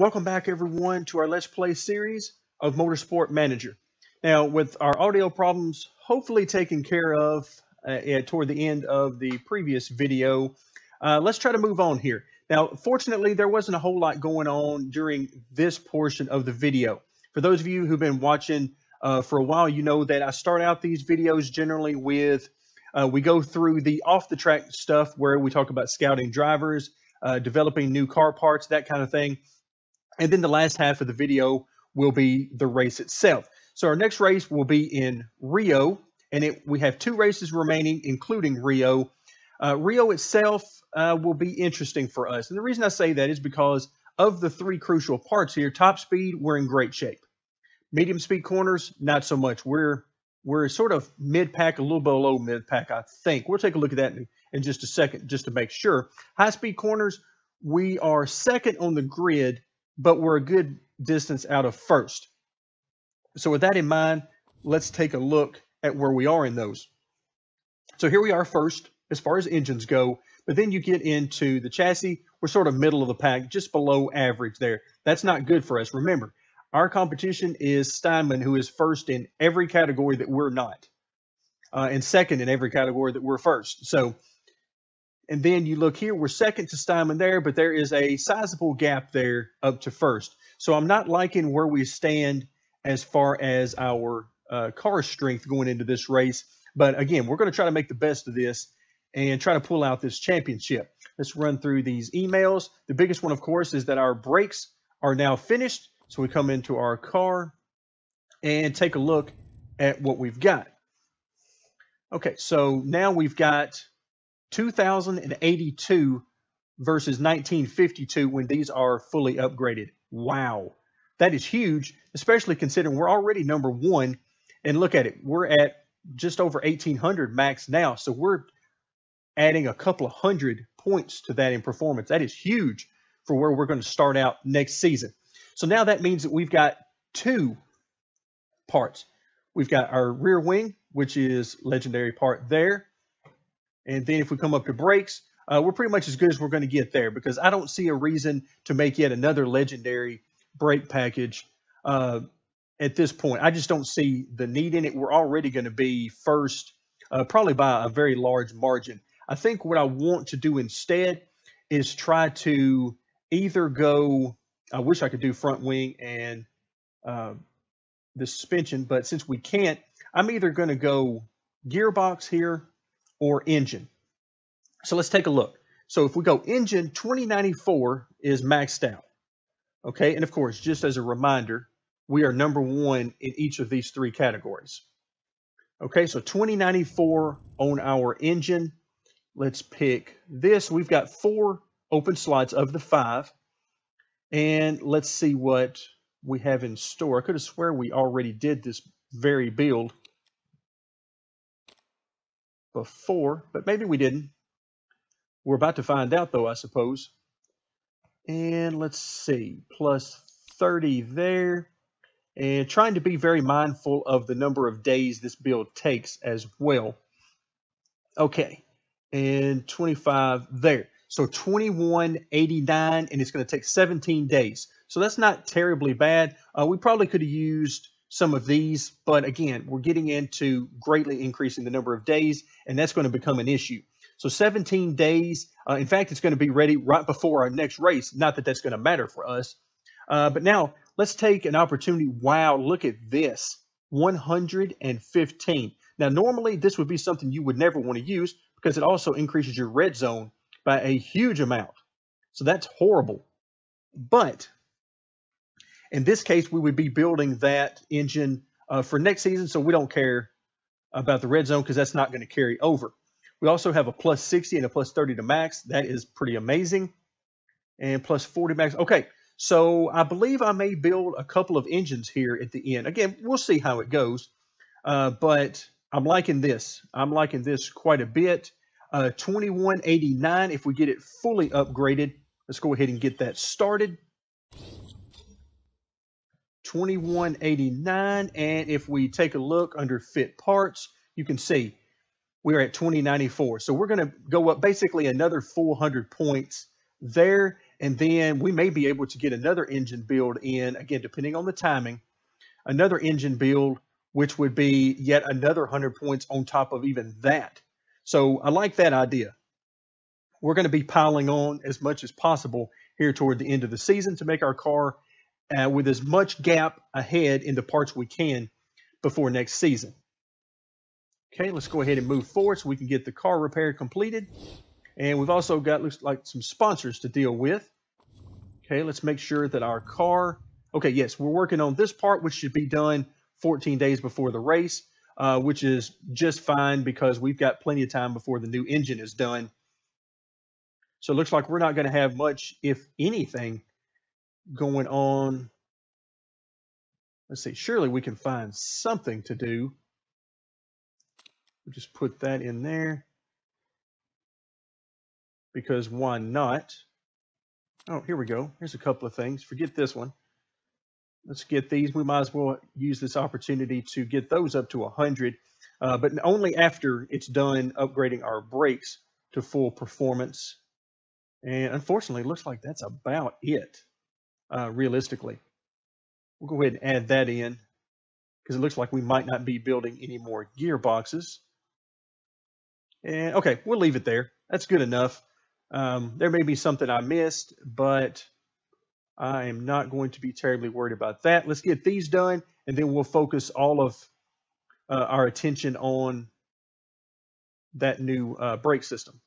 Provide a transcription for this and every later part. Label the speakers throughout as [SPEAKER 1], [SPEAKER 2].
[SPEAKER 1] Welcome back, everyone, to our Let's Play series of Motorsport Manager. Now, with our audio problems hopefully taken care of toward the end of the previous video, let's try to move on here. Now, fortunately, there wasn't a whole lot going on during this portion of the video. For those of you who've been watching for a while, you know that I start out these videos generally with, we go through the off-the-track stuff where we talk about scouting drivers, developing new car parts, that kind of thing. And then the last half of the video will be the race itself. So our next race will be in Rio, and we have 2 races remaining, including Rio. Rio itself will be interesting for us. And the reason I say that is because of the 3 crucial parts here. Top speed, we're in great shape. Medium speed corners, not so much. We're sort of mid-pack, a little below mid-pack, I think. We'll take a look at that in just a second, just to make sure. High-speed corners, we are second on the grid, but we're a good distance out of first. So with that in mind, let's take a look at where we are in those. So here we are first as far as engines go, but then you get into the chassis. We're sort of middle of the pack, just below average there. That's not good for us. Remember, our competition is Steinman, who is first in every category that we're not, and second in every category that we're first. So, and then you look here, we're second to Steinman there, but there is a sizable gap there up to first. So I'm not liking where we stand as far as our car strength going into this race. But again, we're going to try to make the best of this and try to pull out this championship. Let's run through these emails. The biggest one, of course, is that our brakes are now finished. So we come into our car and take a look at what we've got. Okay, so now we've got 2082 versus 1952 when these are fully upgraded. Wow, that is huge, especially considering we're already number 1. And look at it, we're at just over 1800 max now. So we're adding a couple of hundred points to that in performance. That is huge for where we're going to start out next season. So now that means that we've got 2 parts. We've got our rear wing, which is legendary part there. And then if we come up to brakes, we're pretty much as good as we're going to get there, because I don't see a reason to make yet another legendary brake package at this point. I just don't see the need in it. We're already going to be first, probably by a very large margin. I think what I want to do instead is try to either go, I wish I could do front wing and the suspension, but since we can't, I'm either going to go gearbox here or engine. So let's take a look. So if we go engine, 2094 is maxed out. Okay, and of course, just as a reminder, we are number 1 in each of these 3 categories. Okay, so 2094 on our engine. Let's pick this. We've got 4 open slots of the 5. And let's see what we have in store. I could have swear we already did this very build before, but maybe we didn't. We're about to find out, though, I suppose. And let's see, plus 30 there. And trying to be very mindful of the number of days this build takes as well. Okay, and 25 there. So 2189, and it's going to take 17 days. So that's not terribly bad. We probably could have used some of these, but again, we're getting into greatly increasing the number of days, and that's going to become an issue. So 17 days. In fact, it's going to be ready right before our next race. Not that that's going to matter for us. But now let's take an opportunity. Wow, look at this. 115. Now, normally this would be something you would never want to use because it also increases your red zone by a huge amount. So that's horrible. But in this case, we would be building that engine for next season, so we don't care about the red zone because that's not going to carry over. We also have a plus 60 and a plus 30 to max. That is pretty amazing. And plus 40 max. Okay, so I believe I may build a couple of engines here at the end. Again, we'll see how it goes. But I'm liking this. I'm liking this quite a bit. 2189, if we get it fully upgraded. Let's go ahead and get that started. 2189, and if we take a look under fit parts, you can see we're at 2094. So we're going to go up basically another 400 points there, And then we may be able to get another engine build in, again, depending on the timing, another engine build, which would be yet another 100 points on top of even that. So I like that idea. We're going to be piling on as much as possible here toward the end of the season to make our car with as much gap ahead in the parts we can before next season. Okay, let's go ahead and move forward so we can get the car repair completed. And we've also got, looks like, some sponsors to deal with. Okay, let's make sure that our car, okay, yes, we're working on this part, which should be done 14 days before the race, which is just fine because we've got plenty of time before the new engine is done. So it looks like we're not going to have much, if anything, going on. Let's see, surely we can find something to do. We'll just put that in there. Because why not? Oh, here we go. Here's a couple of things. Forget this one. Let's get these. We might as well use this opportunity to get those up to 100, but only after it's done upgrading our brakes to full performance. And unfortunately, it looks like that's about it, realistically. We'll go ahead and add that in because it looks like we might not be building any more gearboxes. And okay, we'll leave it there. That's good enough. There may be something I missed, but I am not going to be terribly worried about that. Let's get these done, and then we'll focus all of our attention on that new brake system.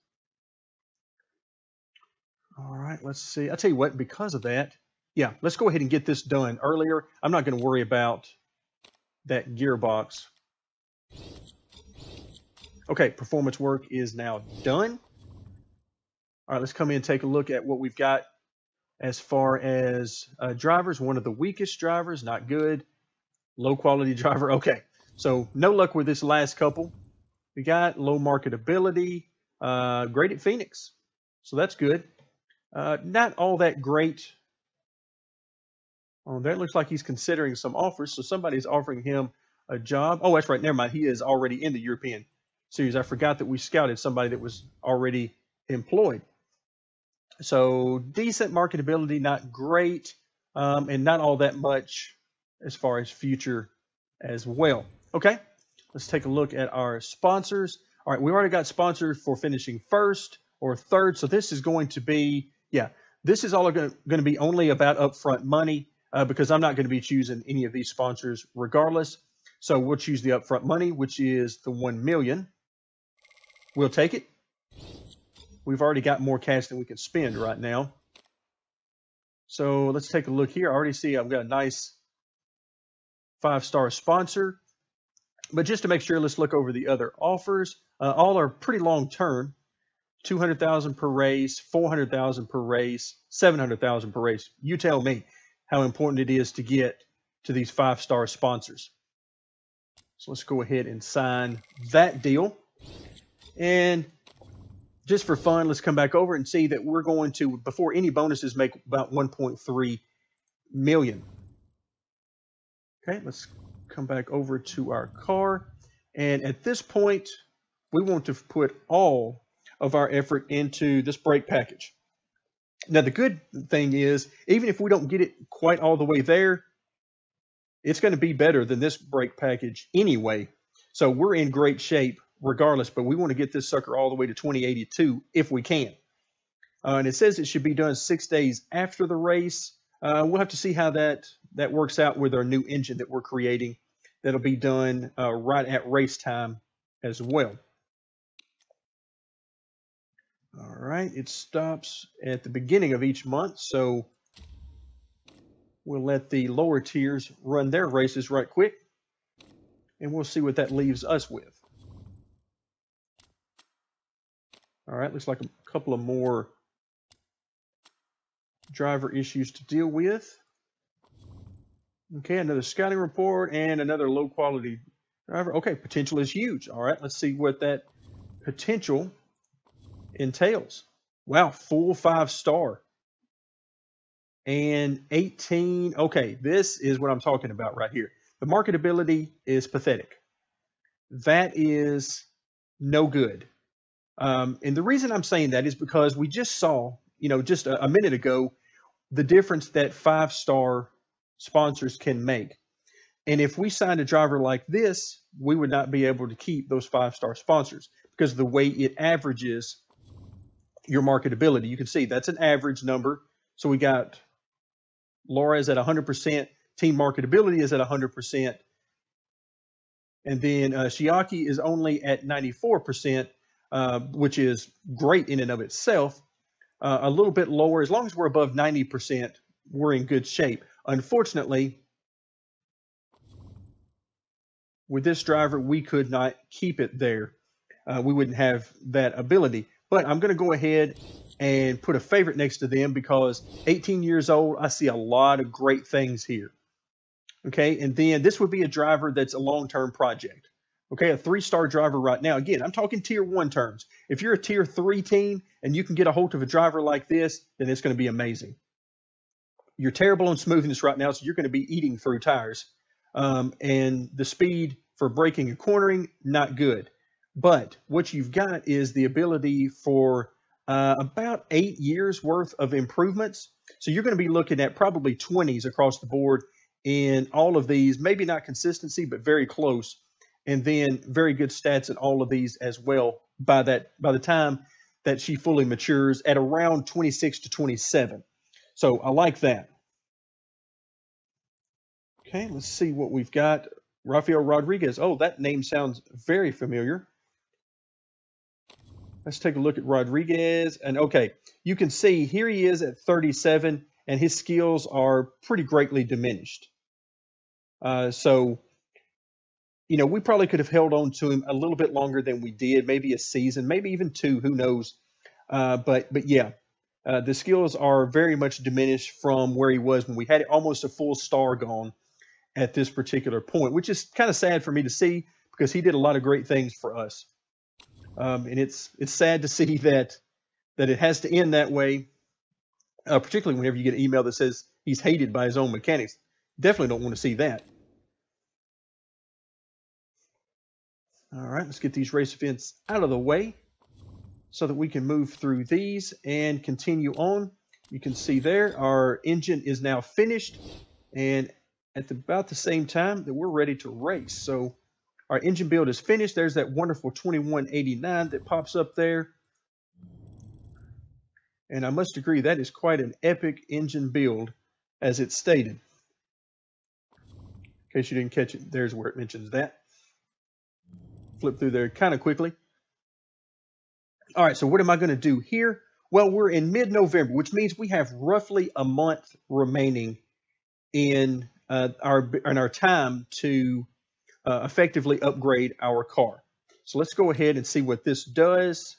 [SPEAKER 1] All right, let's see. I'll tell you what, because of that, yeah, let's go ahead and get this done earlier. I'm not going to worry about that gearbox. Okay, performance work is now done. All right, let's come in and take a look at what we've got as far as drivers. One of the weakest drivers, not good. Low quality driver, okay. So no luck with this last couple. We got low marketability, great at Phoenix. So that's good. Not all that great. Oh, that looks like he's considering some offers. So somebody's offering him a job. Oh, that's right. Never mind. He is already in the European Series. I forgot that we scouted somebody that was already employed. So decent marketability, not great, and not all that much as far as future as well. Okay, let's take a look at our sponsors. All right, we already got sponsors for finishing first or third. So this is going to be, yeah, this is all going to be only about upfront money because I'm not going to be choosing any of these sponsors regardless. So we'll choose the upfront money, which is the 1 million. We'll take it. We've already got more cash than we can spend right now. So let's take a look here. I already see I've got a nice 5-star sponsor. But just to make sure, let's look over the other offers. All are pretty long term. 200,000 per race, 400,000 per race, 700,000 per race. You tell me how important it is to get to these 5-star sponsors. So let's go ahead and sign that deal. And just for fun, let's come back over and see that we're going to, before any bonuses, make about 1.3 million. Okay, let's come back over to our car. And at this point, we want to put all of our effort into this brake package. Now, the good thing is, even if we don't get it quite all the way there, it's going to be better than this brake package anyway. So we're in great shape regardless, but we want to get this sucker all the way to 2082 if we can. And it says it should be done 6 days after the race. We'll have to see how that works out with our new engine that we're creating. That'll be done right at race time as well. All right, it stops at the beginning of each month, so we'll let the lower tiers run their races right quick, and we'll see what that leaves us with. All right, looks like a couple of more driver issues to deal with. Okay, another scouting report and another low quality driver. Okay, potential is huge. All right, let's see what that potential entails. Wow, full 5-star. And 18. Okay, this is what I'm talking about right here. The marketability is pathetic. That is no good. And the reason I'm saying that is because we just saw just a minute ago, the difference that 5-star sponsors can make. And if we signed a driver like this, we would not be able to keep those 5-star sponsors because of the way it averages your marketability. You can see that's an average number. So we got Laura is at 100%, team marketability is at 100%, and then Shiaki is only at 94%, which is great in and of itself. A little bit lower, as long as we're above 90%, we're in good shape. Unfortunately, with this driver, we could not keep it there. We wouldn't have that ability. But I'm going to go ahead and put a favorite next to them because 18 years old, I see a lot of great things here. Okay, and then this would be a driver that's a long-term project. Okay, a 3-star driver right now. Again, I'm talking tier 1 terms. If you're a tier 3 team and you can get a hold of a driver like this, then it's going to be amazing. You're terrible on smoothness right now, so you're going to be eating through tires. And the speed for braking and cornering, not good. But what you've got is the ability for about 8 years worth of improvements. So you're going to be looking at probably 20s across the board in all of these, maybe not consistency, but very close. And then very good stats in all of these as well by the time that she fully matures at around 26 to 27. So I like that. Okay, let's see what we've got. Rafael Rodriguez. Oh, that name sounds very familiar. Let's take a look at Rodriguez. And okay, you can see here he is at 37, and his skills are pretty greatly diminished. So, we probably could have held on to him a little bit longer than we did, maybe a season, maybe even 2, who knows. But yeah, the skills are very much diminished from where he was when we had almost a full star gone at this particular point, which is kind of sad for me to see because he did a lot of great things for us. And it's sad to see that it has to end that way, particularly whenever you get an email that says he's hated by his own mechanics. Definitely don't want to see that. All right, let's get these race events out of the way so that we can move through these and continue on. You can see there our engine is now finished, and at about the same time that we're ready to race. So our engine build is finished. There's that wonderful 2189 that pops up there. And I must agree, that is quite an epic engine build, as it's stated. In case you didn't catch it, there's where it mentions that. Flip through there kind of quickly. All right, so what am I going to do here? Well, we're in mid-November, which means we have roughly a month remaining in our time to effectively upgrade our car. So let's go ahead and see what this does.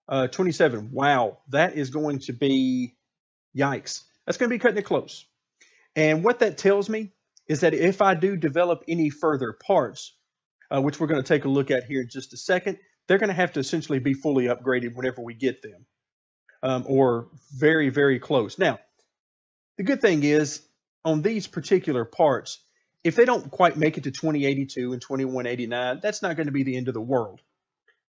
[SPEAKER 1] 27. Wow, that is going to be, yikes. That's going to be cutting it close. And what that tells me is that if I do develop any further parts, which we're going to take a look at here in just a second, they're going to have to essentially be fully upgraded whenever we get them, or very, very close. Now, the good thing is, on these particular parts, if they don't quite make it to 2082 and 2189, that's not going to be the end of the world.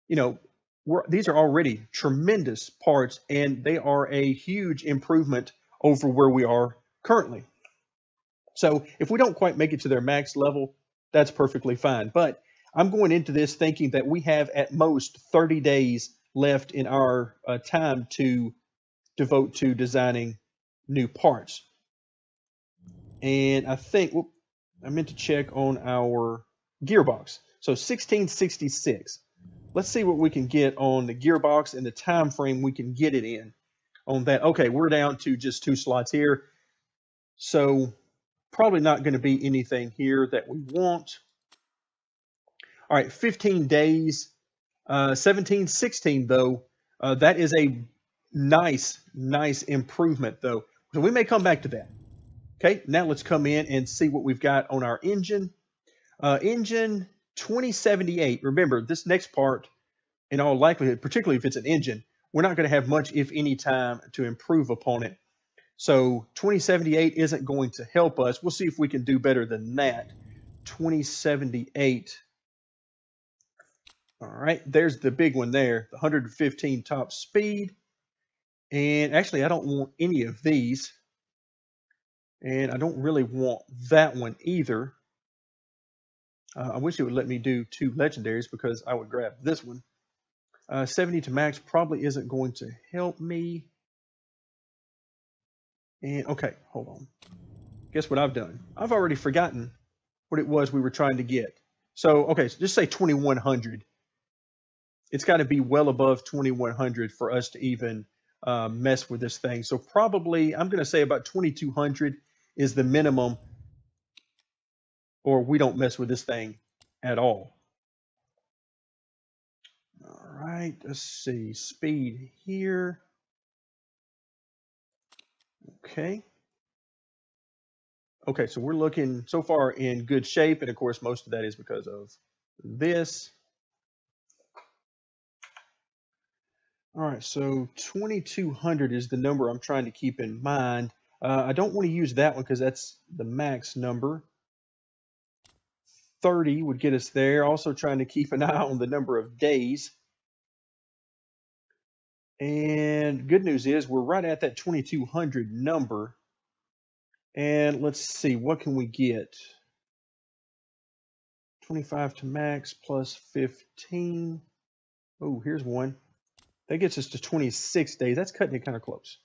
[SPEAKER 1] These are already tremendous parts, and they are a huge improvement over where we are currently. So if we don't quite make it to their max level, that's perfectly fine. But I'm going into this thinking that we have at most 30 days left in our time to devote to designing new parts. And I think, I meant to check on our gearbox. So 1666. Let's see what we can get on the gearbox and the time frame we can get it in on that. Okay, we're down to just 2 slots here. So probably not going to be anything here that we want. All right, 15 days, 17, 16 though. That is a nice improvement though. So we may come back to that. Okay, now let's come in and see what we've got on our engine. Engine 2078. Remember, this next part, in all likelihood, particularly if it's an engine, we're not going to have much, if any, time to improve upon it. So 2078 isn't going to help us. We'll see if we can do better than that. 2078. All right, there's the big one there, the 115 top speed. And actually, I don't want any of these. And I don't really want that one either. I wish it would let me do 2 legendaries because I would grab this one. 70 to max probably isn't going to help me. And okay, hold on. Guess what I've done? I've already forgotten what it was we were trying to get. So, okay, so just say 2100. It's got to be well above 2100 for us to even mess with this thing. So probably, I'm going to say about 2200 is the minimum, or we don't mess with this thing at all. All right, let's see, speed here. Okay. Okay, so we're looking so far in good shape, and of course, most of that is because of this. All right, so 2200 is the number I'm trying to keep in mind. I don't want to use that one because that's the max number. 30 would get us there. Also trying to keep an eye on the number of days. And good news is we're right at that 2200 number. And let's see, what can we get? 25 to max plus 15. Oh, here's one. That gets us to 26 days. That's cutting it kind of close.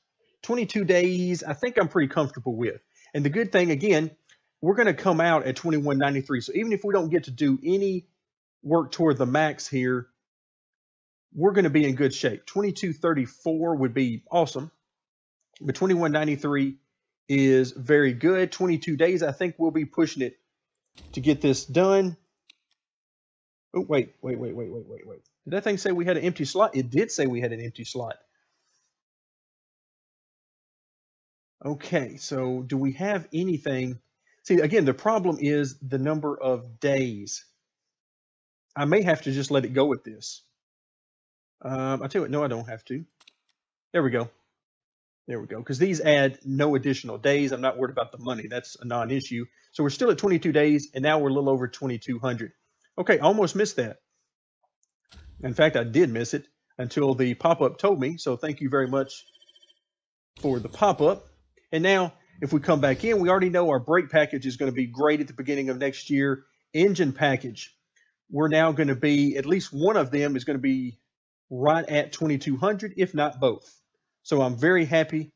[SPEAKER 1] 22 days, I think I'm pretty comfortable with. And the good thing, again, we're going to come out at 2193. So even if we don't get to do any work toward the max here, we're going to be in good shape. 2234 would be awesome. But 2193 is very good. 22 days, I think we'll be pushing it to get this done. Oh, wait. Did that thing say we had an empty slot? It did say we had an empty slot. Okay, so do we have anything? See, again, the problem is the number of days. I may have to just let it go with this. I'll tell you what, no, I don't have to. There we go. There we go. Because these add no additional days. I'm not worried about the money. That's a non-issue. So we're still at 22 days, and now we're a little over 2200. Okay, almost missed that. In fact, I did miss it until the pop-up told me. So thank you very much for the pop-up. And now, if we come back in, we already know our brake package is going to be great at the beginning of next year. Engine package, we're now going to be, at least one of them is going to be right at 2200, if not both. So I'm very happy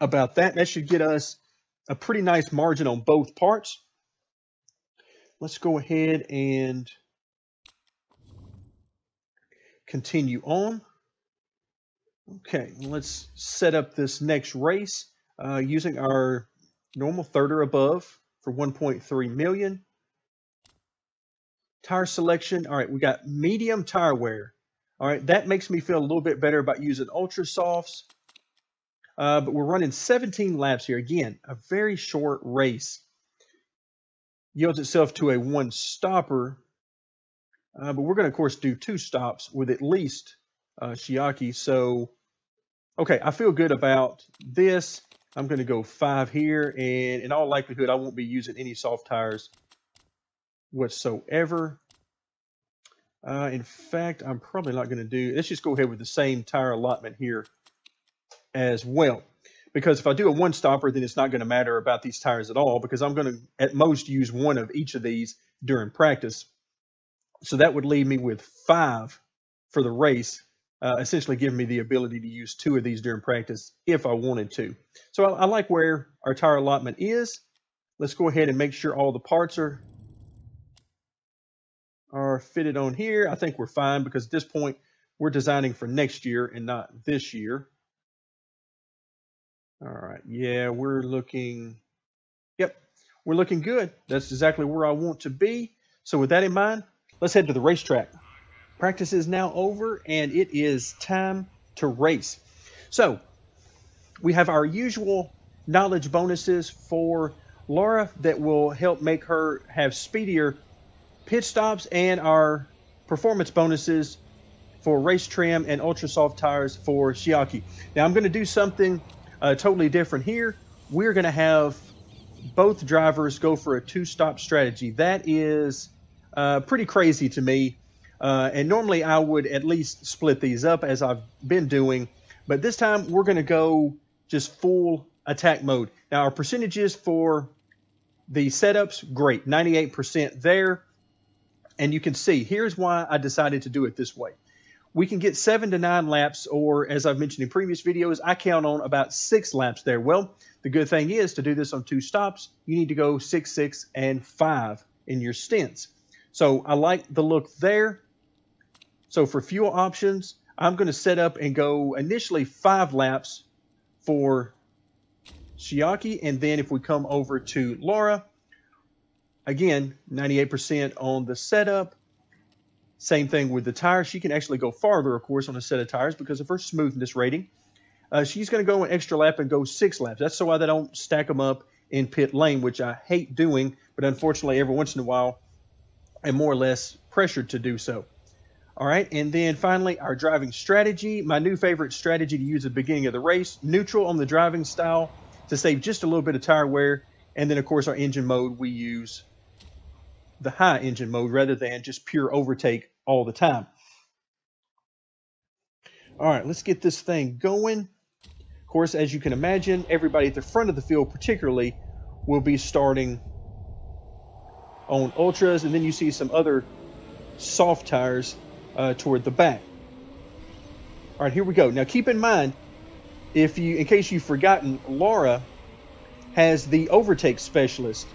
[SPEAKER 1] about that. That should get us a pretty nice margin on both parts. Let's go ahead and continue on. Okay, let's set up this next race using our normal third or above for 1.3 million. Tire selection. All right, we got medium tire wear. All right, that makes me feel a little bit better about using ultra softs. But we're running 17 laps here. Again, a very short race. Yields itself to a 1 stopper. But we're going to, of course, do 2 stops with at least Shiaki. So, okay, I feel good about this. I'm going to go 5 here. And in all likelihood, I won't be using any soft tires whatsoever. In fact, I'm probably not going to do, let's just go ahead with the same tire allotment here as well. Because if I do a 1 stopper, then it's not going to matter about these tires at all, because I'm going to at most use 1 of each of these during practice. So that would leave me with 5 for the race, essentially giving me the ability to use 2 of these during practice if I wanted to. So I like where our tire allotment is. Let's go ahead and make sure all the parts are fitted on here. I think we're fine because at this point we're designing for next year and not this year. All right, yeah, we're looking, yep, we're looking good. That's exactly where I want to be. So with that in mind, let's head to the racetrack. Practice is now over and it is time to race. So we have our usual knowledge bonuses for Laura that will help make her have speedier pit stops, and our performance bonuses for race trim and ultra soft tires for Shiaki. Now I'm going to do something totally different here. We're going to have both drivers go for a 2-stop strategy. That is pretty crazy to me. And normally I would at least split these up as I've been doing, But this time we're going to go just full attack mode. Now our percentages for the setups, great, 98% there. And you can see, here's why I decided to do it this way. We can get 7 to 9 laps, or as I've mentioned in previous videos, I count on about 6 laps there. Well, the good thing is to do this on 2 stops, you need to go 6, 6, and 5 in your stints. So I like the look there. So for fuel options, I'm going to set up and go initially 5 laps for Chiaki, and then if we come over to Laura, again, 98% on the setup. Same thing with the tires. She can actually go farther, of course, on a set of tires because of her smoothness rating. She's going to go an extra lap and go 6 laps. That's so I don't stack them up in pit lane, which I hate doing, but unfortunately, every once in a while, I'm more or less pressured to do so. All right, and then finally, our driving strategy. My new favorite strategy to use at the beginning of the race, neutral on the driving style to save just a little bit of tire wear. And then, of course, our engine mode, we use the high engine mode rather than just pure overtake all the time. All right, let's get this thing going. Of course, as you can imagine, everybody at the front of the field particularly will be starting on ultras, and then you see some other soft tires toward the back. All right, here we go. Now keep in mind, in case you've forgotten, Laura has the overtake specialist,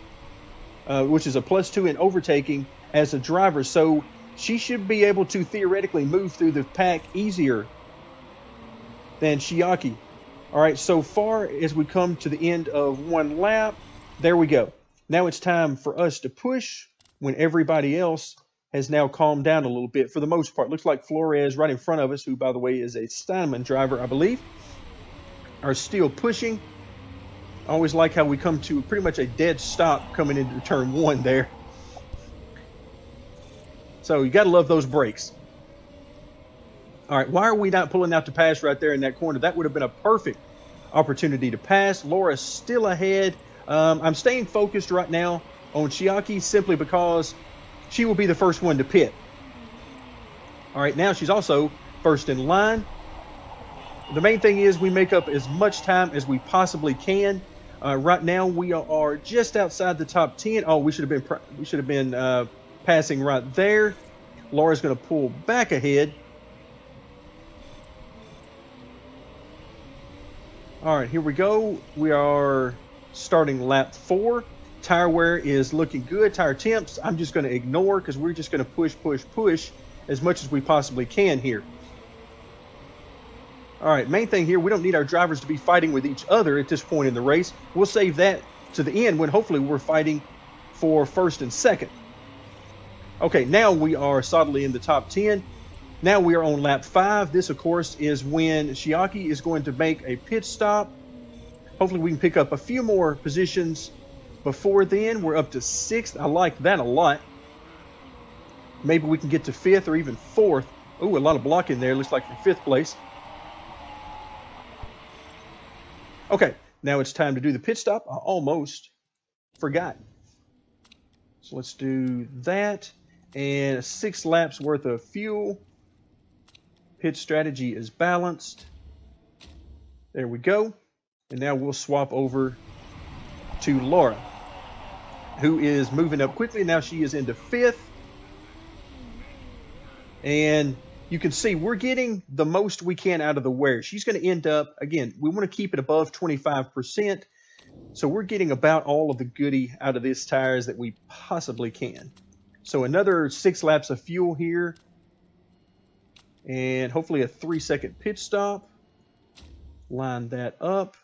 [SPEAKER 1] which is a +2 in overtaking as a driver. So she should be able to theoretically move through the pack easier than Chiaki. All right, so far as we come to the end of 1 lap, there we go. Now it's time for us to push when everybody else has now calmed down a little bit for the most part. Looks like Flores right in front of us, who, by the way, is a Steinman driver, I believe, are still pushing. I always like how we come to pretty much a dead stop coming into turn 1 there. So you got to love those brakes. All right, why are we not pulling out to pass right there in that corner? That would have been a perfect opportunity to pass. Laura's still ahead. I'm staying focused right now on Chiaki simply because she will be the first one to pit. All right, now she's also first in line. The main thing is we make up as much time as we possibly can. Right now we are just outside the top 10. Oh, we should have been passing right there. Laura's going to pull back ahead. All right, here we go. We are starting lap 4. Tire wear is looking good. Tire temps, I'm just going to ignore because we're just going to push as much as we possibly can here. All right, main thing here, we don't need our drivers to be fighting with each other at this point in the race. We'll save that to the end when hopefully we're fighting for first and second. Okay, now we are solidly in the top 10. Now we are on lap 5. This, of course, is when Chiaki is going to make a pit stop. Hopefully we can pick up a few more positions before then. We're up to 6th. I like that a lot. Maybe we can get to 5th or even 4th. Ooh, a lot of blocking there. Looks like for 5th place. Okay, now it's time to do the pit stop. I almost forgot. So let's do that. And 6 laps worth of fuel. Pit strategy is balanced. There we go. And now we'll swap over to Laura, who is moving up quickly. Now she is into 5th. And you can see we're getting the most we can out of the wear. She's going to end up, again, we want to keep it above 25%. So we're getting about all of the goodie out of these tires that we possibly can. So another 6 laps of fuel here. And hopefully a 3-second pit stop. Line that up.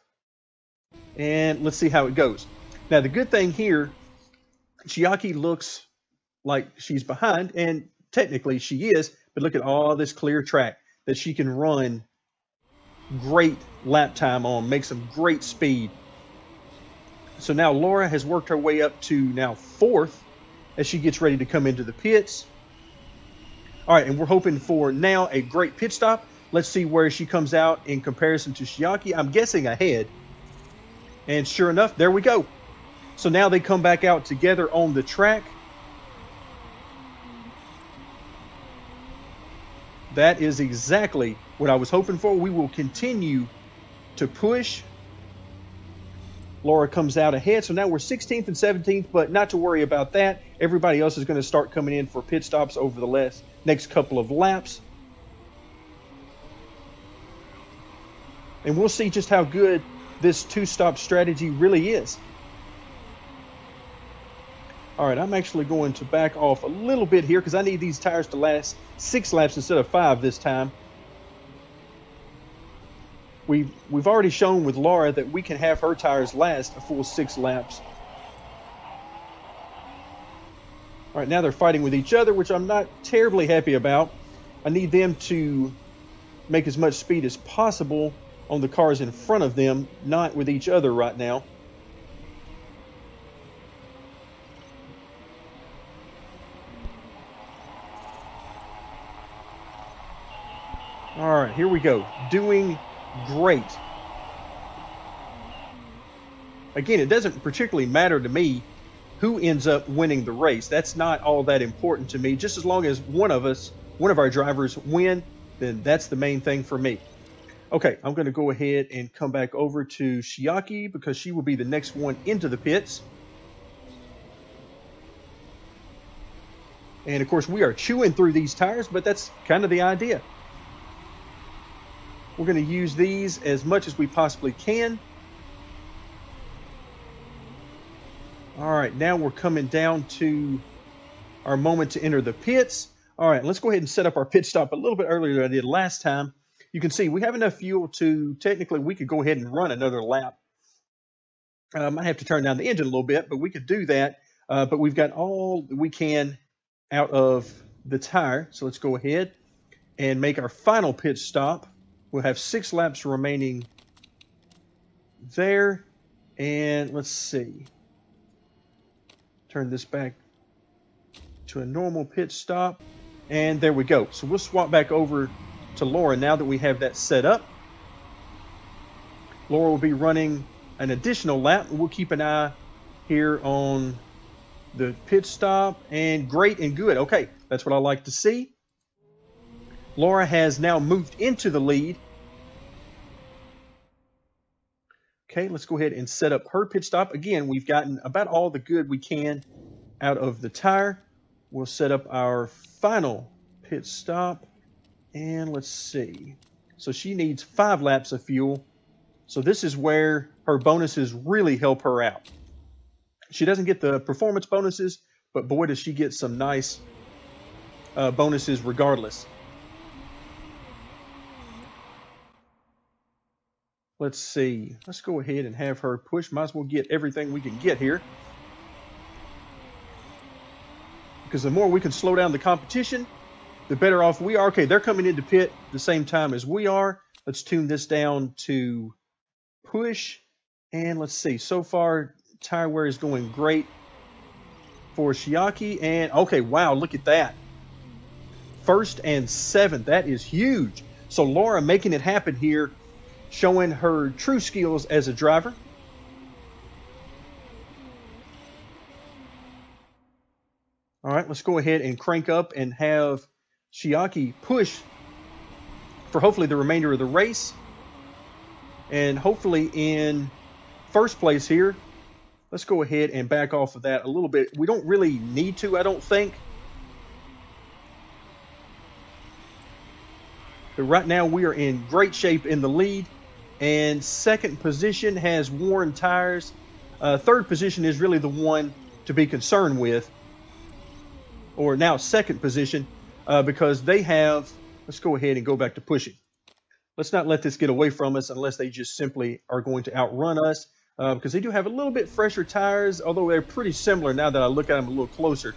[SPEAKER 1] And let's see how it goes. Now the good thing here, Chiaki looks like she's behind, and technically she is, but look at all this clear track that she can run great lap time on, make some great speed. So now Laura has worked her way up to now 4th as she gets ready to come into the pits. All right, and we're hoping for now a great pit stop. Let's see where she comes out in comparison to Chiaki. I'm guessing ahead. And sure enough, there we go. So now they come back out together on the track. That is exactly what I was hoping for. We will continue to push. Laura comes out ahead, so now we're 16th and 17th, but not to worry about that. Everybody else is going to start coming in for pit stops over the next couple of laps. And we'll see just how good this two-stop strategy really is. All right, I'm actually going to back off a little bit here because I need these tires to last 6 laps instead of 5 this time. We've already shown with Laura that we can have her tires last a full 6 laps. All right, now they're fighting with each other, which I'm not terribly happy about. I need them to make as much speed as possible on the cars in front of them, not with each other right now. All right, here we go. Doing great. Again, it doesn't particularly matter to me who ends up winning the race. That's not all that important to me. Just as long as one of our drivers win, then that's the main thing for me. Okay, I'm going to go ahead and come back over to Chiaki because she will be the next one into the pits. And of course, we are chewing through these tires, but that's kind of the idea. We're going to use these as much as we possibly can. All right, now we're coming down to our moment to enter the pits. All right, let's go ahead and set up our pit stop a little bit earlier than I did last time. You can see we have enough fuel to, technically, we could go ahead and run another lap. I might have to turn down the engine a little bit, but we could do that. But we've got all that we can out of the tire. So let's go ahead and make our final pit stop. We'll have 6 laps remaining there. And let's see. Turn this back to a normal pit stop. And there we go. So we'll swap back over to Laura now that we have that set up. Laura will be running an additional lap. We'll keep an eye here on the pit stop. And great and good. Okay, that's what I like to see. Laura has now moved into the lead. Okay, let's go ahead and set up her pit stop. Again, we've gotten about all the good we can out of the tire. We'll set up our final pit stop. And let's see. So she needs 5 laps of fuel. So this is where her bonuses really help her out. She doesn't get the performance bonuses, but boy, does she get some nice bonuses regardless. Let's see. Let's go ahead and have her push. Might as well get everything we can get here. Because the more we can slow down the competition, the better off we are. Okay, they're coming into pit the same time as we are. Let's tune this down to push. And let's see. So far, tire wear is going great for Chiaki. And okay, wow, look at that. 1st and 7th. That is huge. So Laura making it happen here, showing her true skills as a driver. All right, let's go ahead and crank up and have Chiaki push for hopefully the remainder of the race. And hopefully in 1st place here. Let's go ahead and back off of that a little bit. We don't really need to, I don't think. But right now we are in great shape in the lead. And 2nd position has worn tires. 3rd position is really the one to be concerned with. Or now 2nd position, because they have, let's go ahead and go back to pushing. Let's not let this get away from us unless they just simply are going to outrun us, because they do have a little bit fresher tires, although they're pretty similar now that I look at them a little closer.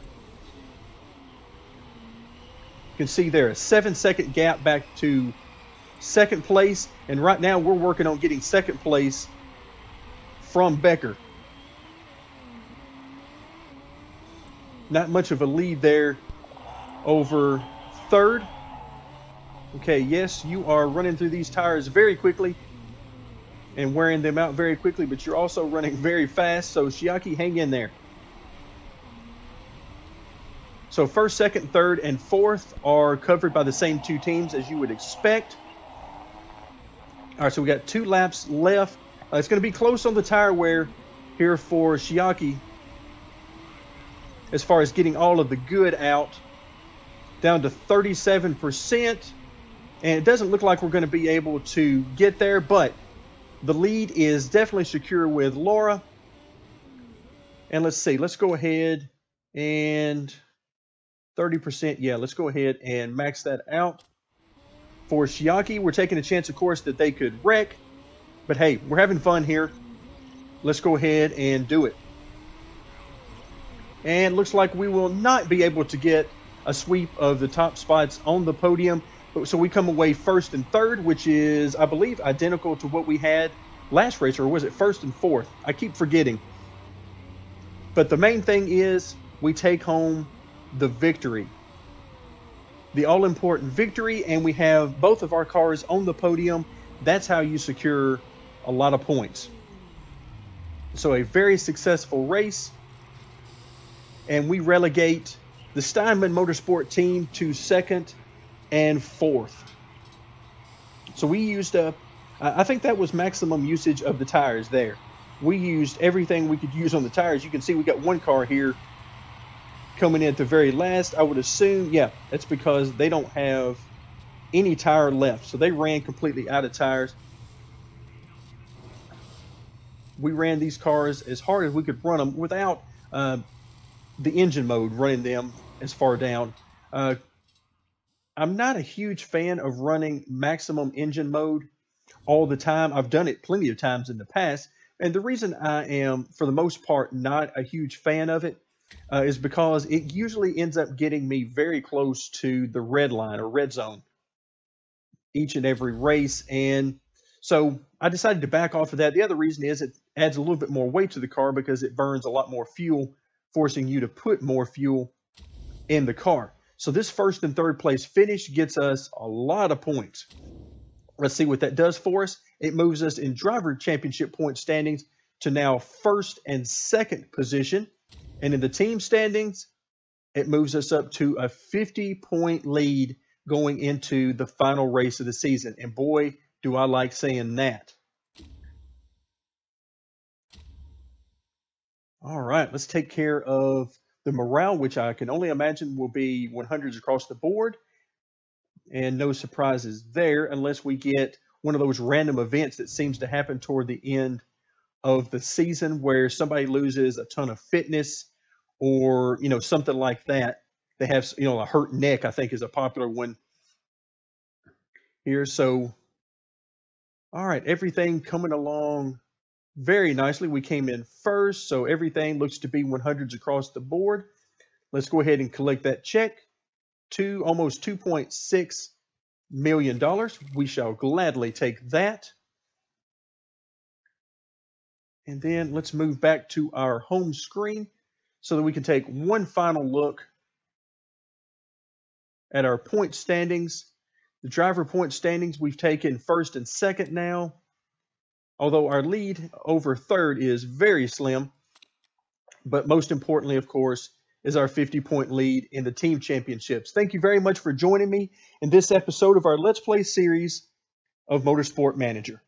[SPEAKER 1] You can see there a 7-second gap back to 2nd place, and right now we're working on getting 2nd place from Becker. Not much of a lead there over 3rd. Okay, yes, you are running through these tires very quickly and wearing them out very quickly, but you're also running very fast. So Chiaki, hang in there. So first, second, third, and fourth are covered by the same two teams as you would expect. All right, so we got 2 laps left. It's going to be close on the tire wear here for Chiaki as far as getting all of the good out, down to 37%. And it doesn't look like we're going to be able to get there, but the lead is definitely secure with Laura. And let's see, let's go ahead and 30%. Yeah, let's go ahead and max that out. For Chiaki, we're taking a chance, of course, that they could wreck. But hey, we're having fun here. Let's go ahead and do it. And looks like we will not be able to get a sweep of the top spots on the podium. So we come away first and third, which is, I believe, identical to what we had last race. Or was it first and fourth? I keep forgetting. But the main thing is we take home the victory. The all-important victory, and we have both of our cars on the podium. That's how you secure a lot of points. So a very successful race, and we relegate the Steinman Motorsport team to second and fourth. So we used up, I think that was maximum usage of the tires there. We used everything we could use on the tires. You can see we got one car here coming in at the very last. I would assume, yeah, that's because they don't have any tire left. So they ran completely out of tires. We ran these cars as hard as we could run them without the engine mode running them as far down. I'm not a huge fan of running maximum engine mode all the time. I've done it plenty of times in the past. And the reason I am, for the most part, not a huge fan of it is because it usually ends up getting me very close to the red line or red zone each and every race. And so I decided to back off of that. The other reason is it adds a little bit more weight to the car because it burns a lot more fuel, forcing you to put more fuel in the car. So this first and third place finish gets us a lot of points. Let's see what that does for us. It moves us in driver championship point standings to now first and second position. And in the team standings, it moves us up to a 50-point lead going into the final race of the season. And boy, do I like saying that. All right, let's take care of the morale, which I can only imagine will be 100s across the board. And no surprises there unless we get one of those random events that seems to happen toward the end of the season where somebody loses a ton of fitness or, you know, something like that. They have, you know, a hurt neck, I think, is a popular one here. So, all right, everything coming along very nicely. We came in first, so everything looks to be 100s across the board. Let's go ahead and collect that check to almost $2.6 million. We shall gladly take that. And then let's move back to our home screen so that we can take one final look at our point standings. The driver point standings, we've taken first and second now, although our lead over third is very slim. But most importantly, of course, is our 50-point lead in the team championships. Thank you very much for joining me in this episode of our Let's Play series of Motorsport Manager.